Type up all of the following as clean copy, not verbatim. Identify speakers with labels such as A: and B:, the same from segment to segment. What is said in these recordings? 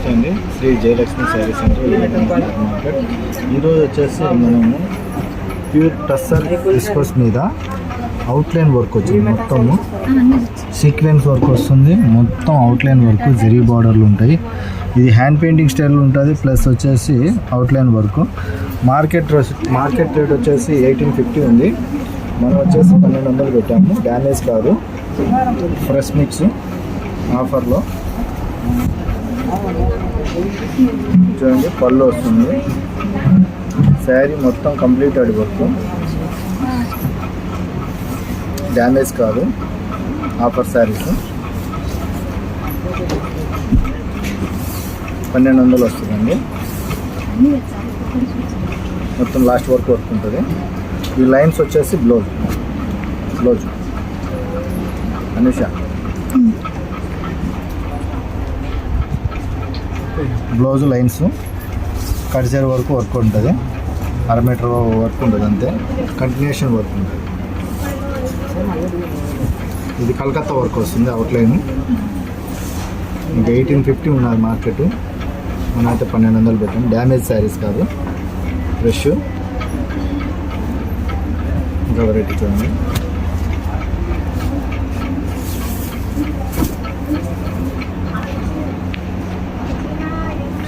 A: నమస్తే అండి. Shri Jayalakshmi sari centre market. ఈరోజు వచ్చేసి మనము ప్యూర్ టస్సర్ విస్కోస్ మీద అవుట్లైన్ వర్క్ వచ్చింది. మొత్తము సీక్వెన్స్ వర్క్ వస్తుంది. మొత్తం అవుట్లైన్ వర్క్ జరీ బార్డర్లు ఉంటాయి. ఇది హ్యాండ్ పెయింటింగ్ స్టైల్ ఉంటుంది. ప్లస్ వచ్చేసి అవుట్లైన్ వర్క్. మార్కెట్ రేట్ వచ్చేసి 1850 ఉంది. మనం వచ్చేసి 1200 పెట్టాము. డ్యామేజ్ కాదు, ఫ్రెష్ మిక్స్ ఆఫర్లో. చూడండి, పళ్ళు వస్తుంది. శారీ మొత్తం కంప్లీటెడ్ వర్క్, డ్యామేజ్ కాదు, ఆఫర్ శారీస్. 1200 వస్తుందండి. మొత్తం లాస్ట్ వర్క్ ఉంటుంది. ఈ లైన్స్ వచ్చేసి బ్లౌజ్ అనుష. బ్లౌజ్ లైన్స్ కడిచేరు వరకు వర్క్ ఉంటుంది. 1/2 మీటర్ వర్క్ ఉంటుంది, అంతే. కంటిన్యూషన్ వర్క్ ఉంటుంది. ఇది కలకత్తా వర్క్ వస్తుంది. అవుట్లైన్ ఇంకా 1850 ఉన్నది మార్కెట్. మనం అయితే 1200 పెట్టాం. డ్యామేజ్ శారీస్ కాదు, ఫ్రెష్. ఇంకా వెరైటీ చూడండి.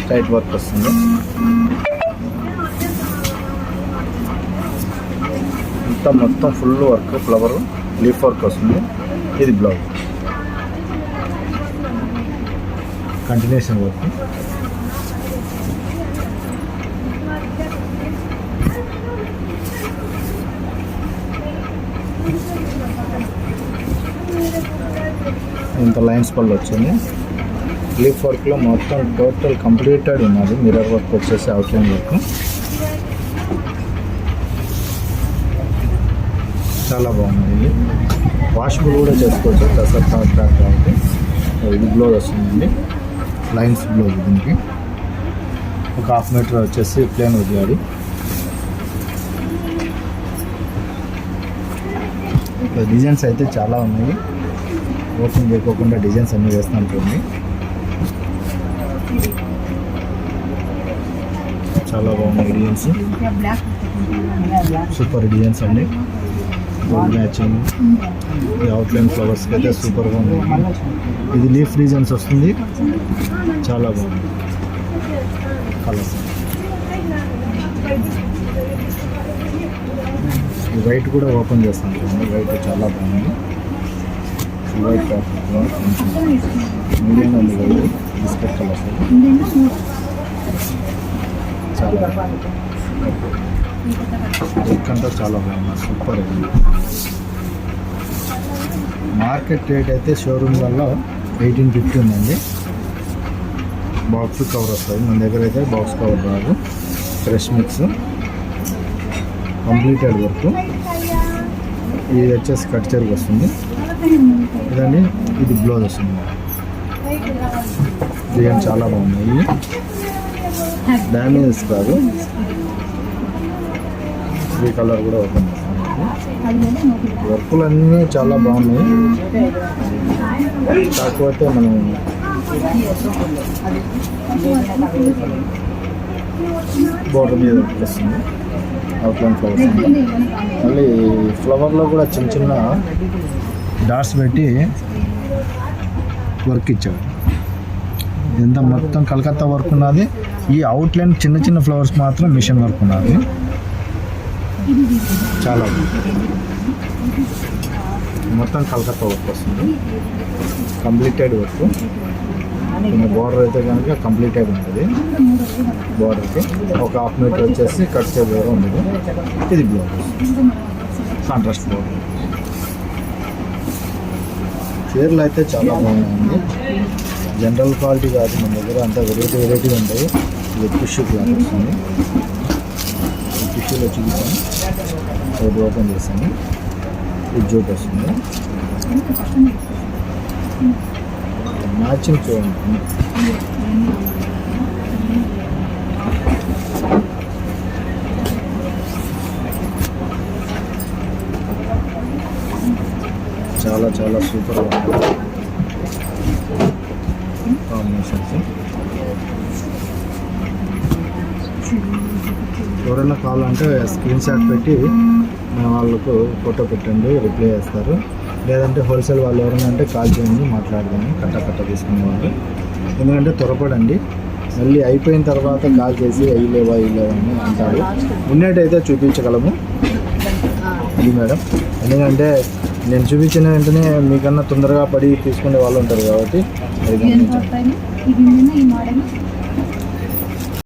A: స్ట్రైట్ వర్క్ వస్తుంది. మొత్తం full work, flower leaf work వస్తుంది. ఇది బ్లౌజ్ కంటిన్యూషన్ వర్క్. ఇంత లైన్స్ పళ్ళు వచ్చింది. లీఫ్ వర్క్లో మొత్తం టోటల్ కంప్లీటెడ్ ఉన్నది. మిర్రర్ వర్క్ వచ్చేసి అవుట్లైన్ వర్క్. చాలా బాగుంది. వాషబుల్ కూడా చేసుకోవచ్చు. టసర్ థర్డ్ ట్రాక్ కాబట్టి. ఇది బ్లౌజ్ వస్తుందండి, లైన్స్ బ్లౌజ్. దీనికి ఒక 1/2 మీటర్ వచ్చేసి ప్లేన్ వదిలాడు. డిజైన్స్ అయితే చాలా ఉన్నాయి. ఓపెన్ చేయకోకుండా డిజైన్స్ అన్నీ వేస్తాను చూడండి. చాలా బాగున్నాయి డిజైన్స్. సూపర్ డిజైన్స్ అండి. Gold matching. ఈ అవుట్లైన్ ఫ్లవర్స్కి అయితే సూపర్గా ఉంది. ఇది లీఫ్ డిజైన్స్ వస్తుంది. చాలా బాగుంది కలర్స్. వైట్ కూడా ఓపెన్ చేస్తాను చూడండి. వైట్ చాలా బాగుంది. వైట్ మీడియం ఉంది. వైట్ బిస్కెట్ కలర్స్ చాలా అంతా చాలా బాగుంది. సూపర్. మార్కెట్ రేట్ అయితే షోరూమ్లలో 1850 ఉందండి. బాక్స్ కవర్ వస్తుంది. మన దగ్గర అయితే బాక్స్ కవర్ రాదు. Fresh mix completed work. ఇది వచ్చేసి కట్ చెరుకు వస్తుంది. ఇదండి, ఇది బ్లౌజ్ వస్తుంది. డిజైన్ చాలా బాగున్నాయి. డ్యామేజ్ కాదు. ఈ కలర్ కూడా ఓపెన్ చేస్తాను. వర్కులు అన్నీ చాలా బాగున్నాయి. కాకపోతే మనం బోర్డర్ మీద వస్తుంది. Outline flowers. మళ్ళీ ఫ్లవర్లో కూడా చిన్న చిన్న డాట్స్ పెట్టి వర్క్ ఇచ్చాడు. ఎంత మొత్తం కలకత్తా వర్క్ ఉన్నది. ఈ అవుట్లైన్ చిన్న చిన్న ఫ్లవర్స్ మాత్రం మిషన్ వర్క్ ఉన్నది. చాలా మొత్తం కలకత్తా వర్క్ వస్తుంది. Completed work. బార్డర్ అయితే కనుక కంప్లీటెడ్ ఉంటుంది. బార్డర్కి ఒక 1/2 మీటర్ వచ్చేసి కట్ చేయడం ఉండదు. ఇది బ్లౌజ్ కాంట్రాస్ట్ బార్డర్. చీరలు అయితే చాలా బాగున్నాయండి. జనరల్ క్వాలిటీ కాదు, మన దగ్గర అంతా వెరైటీ ఉంటాయి. ఇది టిష్యూ క్లాత్ వస్తుంది. టిష్యూలో చూపిస్తాను. ఇది ఓపెన్ చేస్తాను. ఇది జూట్ వస్తుంది. మ్యాచింగ్ చూడండి. చాలా చాలా సూపర్గా ఉంది కాంబినేషన్స్. ఎవరైనా కావాలంటే స్క్రీన్ షాట్ పెట్టి వాళ్ళకు ఫోటో పెట్టండి, రిప్లై చేస్తారు. లేదంటే హోల్సేల్ వాళ్ళు ఎవరైనా అంటే కాల్ చేయండి, మాట్లాడదాము కట్ట తీసుకునే వాళ్ళు. ఎందుకంటే త్వరపడండి, మళ్ళీ అయిపోయిన తర్వాత కాల్ చేసి అయ్యలేవా అని అంటారు. ఉన్నట్టయితే చూపించగలము ఇది మేడం. ఎందుకంటే నేను చూపించిన వెంటనే మీకన్నా తొందరగా పడి తీసుకునే వాళ్ళు ఉంటారు కాబట్టి అది గమనించండి.